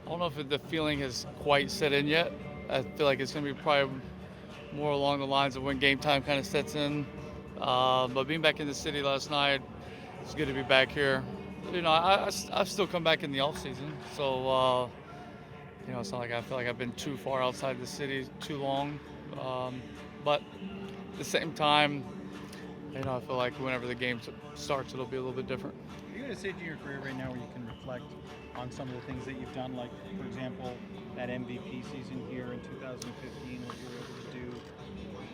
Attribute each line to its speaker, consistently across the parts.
Speaker 1: I don't know if the feeling has quite set in yet. I feel like it's going to be probably more along the lines of when game time kind of sets in. But being back in the city last night, it's good to be back here. I've still come back in the off season, so it's not like I feel like I've been too far outside the city too long. Um, but at the same time, I feel like whenever the game starts, it'll be a little bit different.
Speaker 2: Are you at a stage in your career right now where you can reflect on some of the things that you've done, like, for example, that MVP season here in 2015, what you were able to do in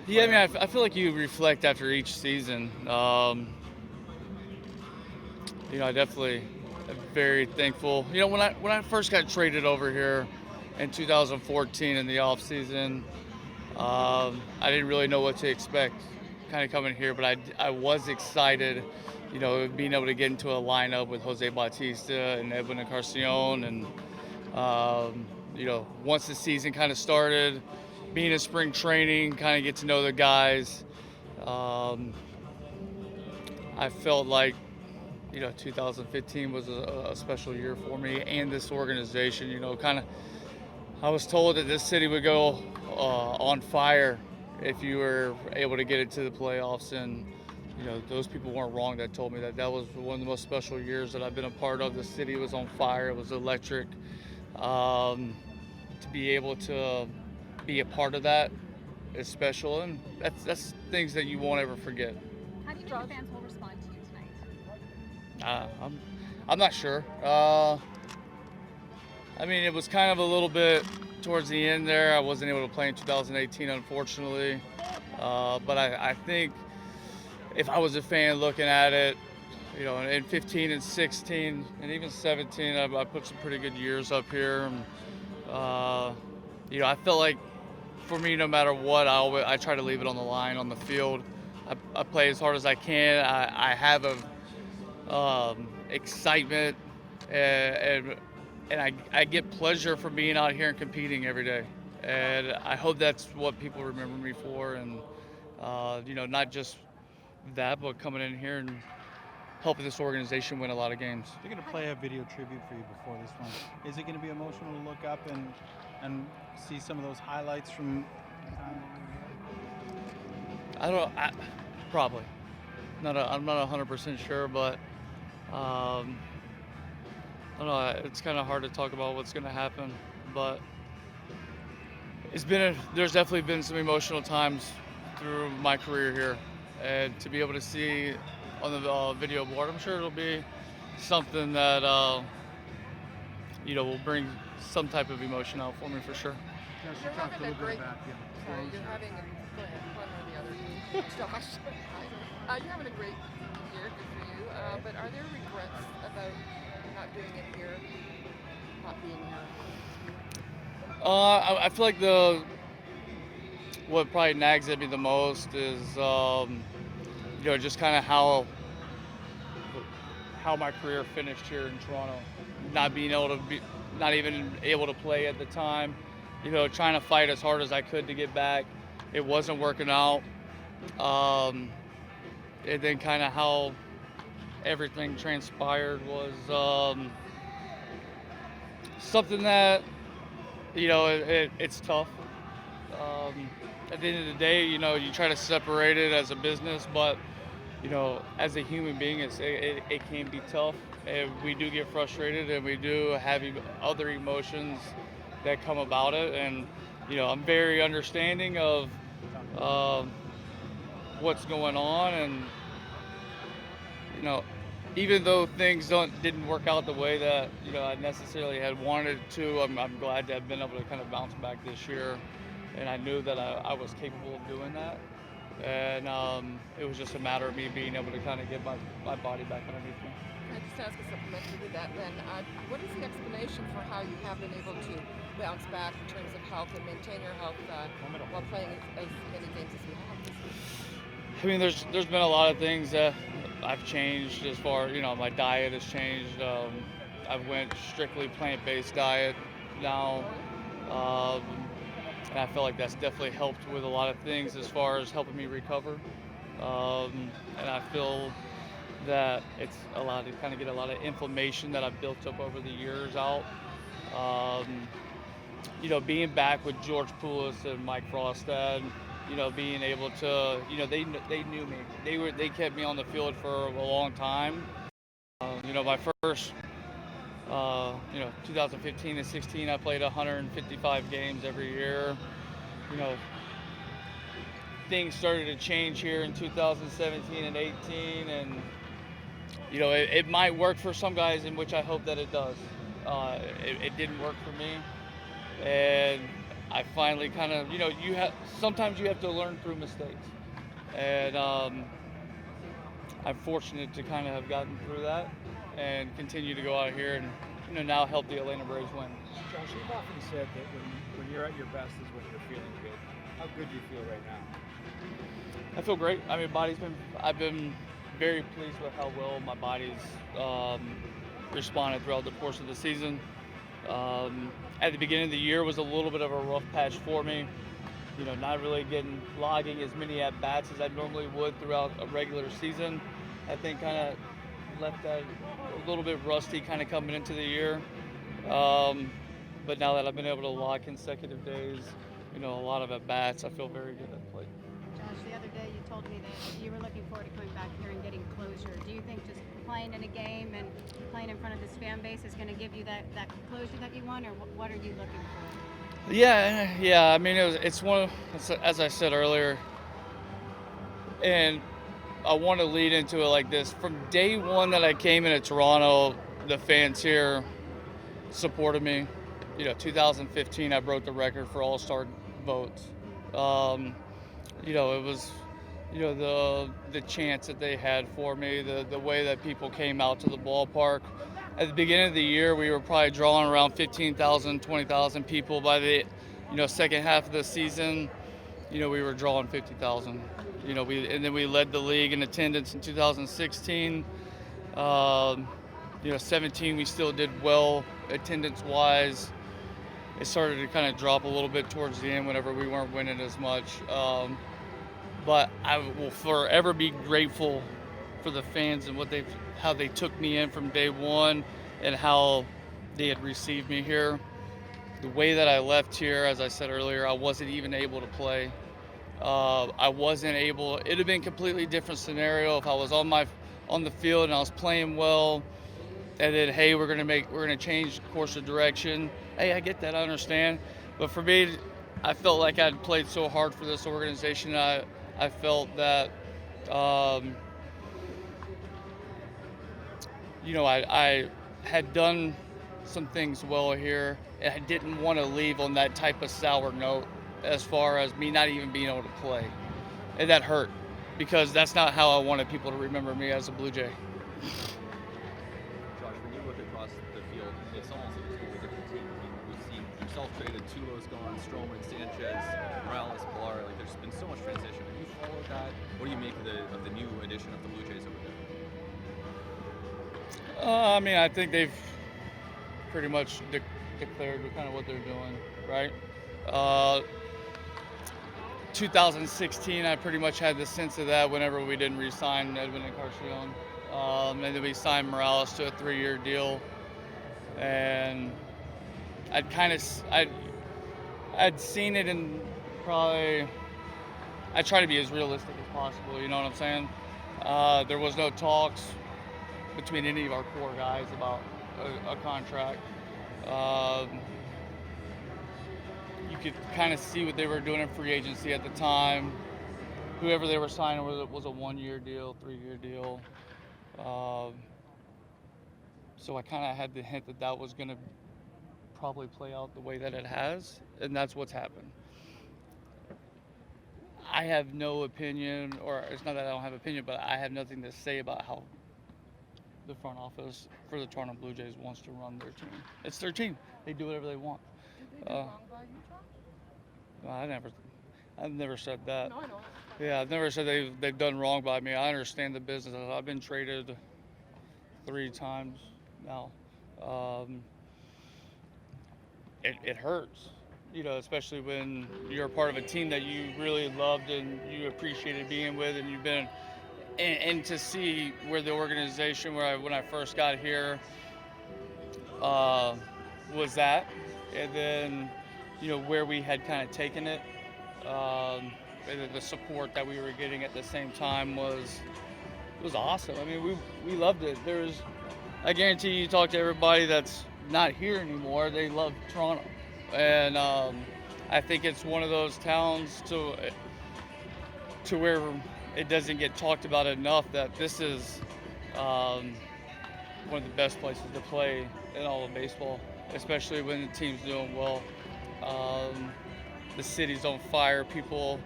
Speaker 2: the
Speaker 1: Yeah, I mean,
Speaker 2: playoffs?
Speaker 1: I feel like you reflect after each season. I definitely am very thankful. When I first got traded over here in 2014 in the off season, I didn't really know what to expect, kind of coming here, but I was excited. Being able to get into a lineup with Jose Bautista and Edwin Encarnacion, and once the season kind of started, being in spring training, kind of get to know the guys. Um, I felt like 2015 was a special year for me and this organization. Kind of, I was told that this city would go on fire if you were able to get into the playoffs, and those people weren't wrong that told me that. That was one of the most special years that I've been a part of. The city was on fire. It was electric. Um, to be able to be a part of that is special, and that's things that you won't ever forget.
Speaker 3: How do you think the fans will respond to you tonight?
Speaker 1: I'm not sure. I mean, it was kind of a little bit towards the end there. I wasn't able to play in 2018, unfortunately. But I think if I was a fan looking at it, in 15 and 16 and even 17, I put some pretty good years up here. And, I felt like for me, no matter what, I try to leave it on the line on the field. I play as hard as I can. I have a excitement, and I get pleasure from being out here and competing every day. And I hope that's what people remember me for, and not just that, but coming in here and helping this organization win a lot of games.
Speaker 2: They're going to play a video tribute for you before this one. Is it going to be emotional to look up and see some of those highlights from the time
Speaker 1: I don't. Probably. I'm not 100% sure, but I don't know. It's kind of hard to talk about what's going to happen, but there's definitely been some emotional times through my career here, and to be able to see on the video board, I'm sure it'll be something that will bring some type of emotion out for me for sure.
Speaker 2: Josh, you
Speaker 4: You're
Speaker 2: talked a
Speaker 4: having a
Speaker 2: little bit
Speaker 4: great.
Speaker 2: about
Speaker 4: Sorry,
Speaker 2: close.
Speaker 4: you're having a. Go ahead, one or the other. Josh, you're having a great year. Good for you. But are there regrets about not doing it here, not being here?
Speaker 1: I feel like what probably nags at me the most is just kind of how my career finished here in Toronto, not even able to play at the time. Trying to fight as hard as I could to get back. It wasn't working out. Um, and then kind of how everything transpired was something that it's tough. At the end of the day, you try to separate it as a business, but as a human being, it can be tough. And we do get frustrated, and we do have other emotions that come about it. And I'm very understanding of um, what's going on, and you know, even though things didn't work out the way that I necessarily had wanted to, I'm glad to have been able to kind of bounce back this year, and I knew that I was capable of doing that, and it was just a matter of me being able to kind of get my body back underneath me.
Speaker 4: Can I just ask a supplementary to that then? What is the explanation for how you have been able to bounce back in terms of health and maintain your health while playing as many games as you have this year?
Speaker 1: I mean, there's been a lot of things that I've changed as far, my diet has changed. I've went strictly plant-based diet now, um, and I feel like that's definitely helped with a lot of things as far as helping me recover. And I feel that it's allowed to kind of get a lot of inflammation that I've built up over the years out. Being back with George Poulos and Mike Frostad, being able to, they knew me. They kept me on the field for a long time. My first, 2015 and 16, I played 155 games every year. You know, Things started to change here in 2017 and 18, and it might work for some guys, in which I hope that it does. It didn't work for me, and I finally kind of, sometimes you have to learn through mistakes, and I'm fortunate to kind of have gotten through that and continue to go out here and now help the Atlanta Braves win.
Speaker 2: Josh, you've often said that when you're at your best is when you're feeling good. How good do you feel right now?
Speaker 1: I feel great. I mean, I've been very pleased with how well my body's responded throughout the course of the season. At the beginning of the year was a little bit of a rough patch for me. Not really logging as many at bats as I normally would throughout a regular season. I think kind of left that a little bit rusty kind of coming into the year. But now that I've been able to log consecutive days, a lot of at bats, I feel very good at the plate.
Speaker 3: Josh, the other day you told me that you were looking forward to coming back here and getting closure. Do you think just playing in a game and playing in front of this fan base is going to give you that closure that you want, or what are you looking for?
Speaker 1: Yeah. I mean, it's as I said earlier, and I want to lead into it like this. From day one that I came into Toronto, the fans here supported me. 2015, I broke the record for All-Star votes. It was, the chance that they had for me, the way that people came out to the ballpark. At the beginning of the year, we were probably drawing around 15,000, 20,000 people. By the, second half of the season, we were drawing 50,000. And then we led the league in attendance in 2016. 17, we still did well attendance-wise. It started to kind of drop a little bit towards the end whenever we weren't winning as much. But I will forever be grateful for the fans and how they took me in from day one and how they had received me here. The way that I left here, as I said earlier, I wasn't even able to play. It'd have been a completely different scenario if I was on the field and I was playing well, and then, hey, we're gonna change course of direction. Hey, I get that, I understand. But for me, I felt like I'd played so hard for this organization. I felt that, I had done some things well here, and I didn't want to leave on that type of sour note as far as me not even being able to play. And that hurt, because that's not how I wanted people to remember me as a Blue Jay.
Speaker 5: Josh, when you look across the field, it's almost like a totally different team. I mean, we've seen yourself traded, Tulo's gone, Stroman, Sanchez, Morales, Pilar. Like, there's been so much transition. Have you followed that? What do you make of the new addition of the Blue Jays over there?
Speaker 1: I mean, I think they've pretty much declared kind of what they're doing, right? 2016, I pretty much had the sense of that whenever we didn't re-sign Edwin and Carcion. And then we signed Morales to a 3-year deal. And I'd seen it in probably, I try to be as realistic as possible, you know what I'm saying? There was no talks between any of our core guys about a contract. You could kind of see what they were doing in free agency at the time. Whoever they were signing was a 1-year deal, 3-year deal. So I kind of had the hint that was going to probably play out the way that it has, and that's what's happened. I have no opinion, or it's not that I don't have opinion, but I have nothing to say about how the front office for the Toronto Blue Jays wants to run their team. It's their team. They do whatever they want.
Speaker 4: Did they do wrong by you, Josh?
Speaker 1: I've never said that.
Speaker 4: No, I know.
Speaker 1: Yeah, I've never said they've done wrong by me. I understand the business. I've been traded 3 times now. It hurts, especially when you're a part of a team that you really loved and you appreciated being with, and you've been, and to see where the organization, when I first got here, was that, and then where we had kind of taken it, and then the support that we were getting at the same time was awesome. I mean, we loved it. I guarantee you talk to everybody that's not here anymore, they love Toronto, and I think it's one of those towns to where it doesn't get talked about enough that this is um, one of the best places to play in all of baseball, especially when the team's doing well. Um, the city's on fire. People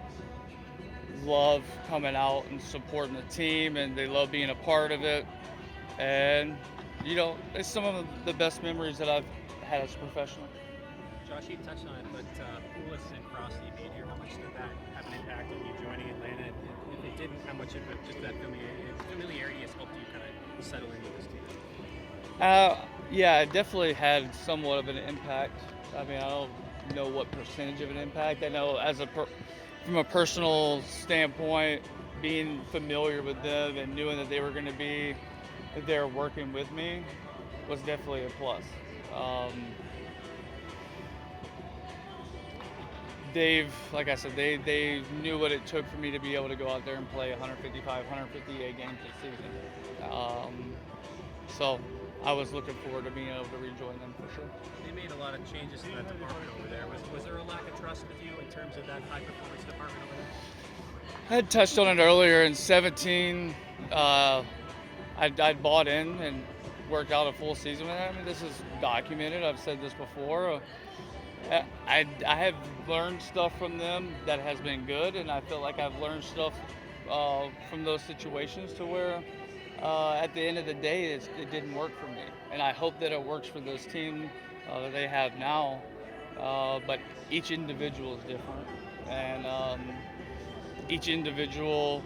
Speaker 1: love coming out and supporting the team, and they love being a part of it. And it's some of the best memories that I've had as a professional.
Speaker 6: Josh, you touched on it, but Willis and Frosty being here, how much did that have an impact on you joining Atlanta? And if it didn't, how much of it, just that familiarity has helped you kind of settle into this team?
Speaker 1: Yeah, it definitely had somewhat of an impact. I mean, I don't know what percentage of an impact. I know from a personal standpoint, being familiar with them and knowing that they were going to be there working with me was definitely a plus. Like I said, they knew what it took for me to be able to go out there and play 155, 158 games this season. So I was looking forward to being able to rejoin them for sure.
Speaker 6: They made a lot of changes to that department over there. Was there a lack of trust with you in terms of that high performance department over there?
Speaker 1: I had touched on it earlier in 17. I'd bought in and worked out a full season with them. I mean, this is documented. I've said this before. I have learned stuff from them that has been good, and I feel like I've learned stuff from those situations to where at the end of the day it didn't work for me. And I hope that it works for this team that they have now. But each individual is different, and each individual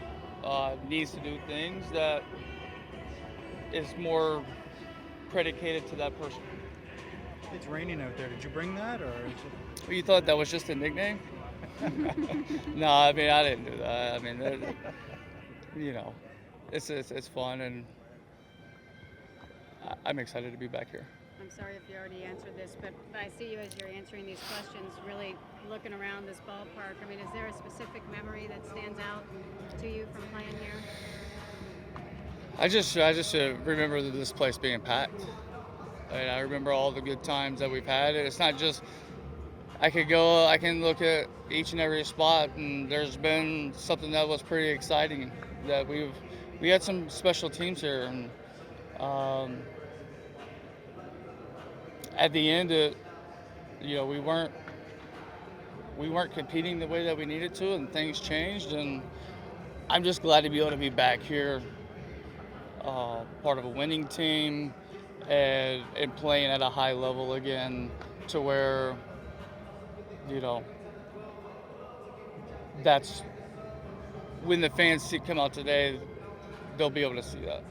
Speaker 1: needs to do things that is more predicated to that person.
Speaker 2: It's raining out there. Did you bring that, or is it...
Speaker 1: Well, you thought that was just a nickname? No, I mean, I didn't do that. I mean, it's fun, and I'm excited to be back here.
Speaker 3: I'm sorry if you already answered this, but I see you as you're answering these questions, really looking around this ballpark. I mean, is there a specific memory that stands out to you from playing here?
Speaker 1: I just remember this place being packed. And I remember all the good times that we've had. It's not just I can look at each and every spot, and there's been something that was pretty exciting. That we had some special teams here, and at the end, we weren't competing the way that we needed to, and things changed. And I'm just glad to be able to be back here, part of a winning team, and playing at a high level again, to where that's when the fans come out today, they'll be able to see that.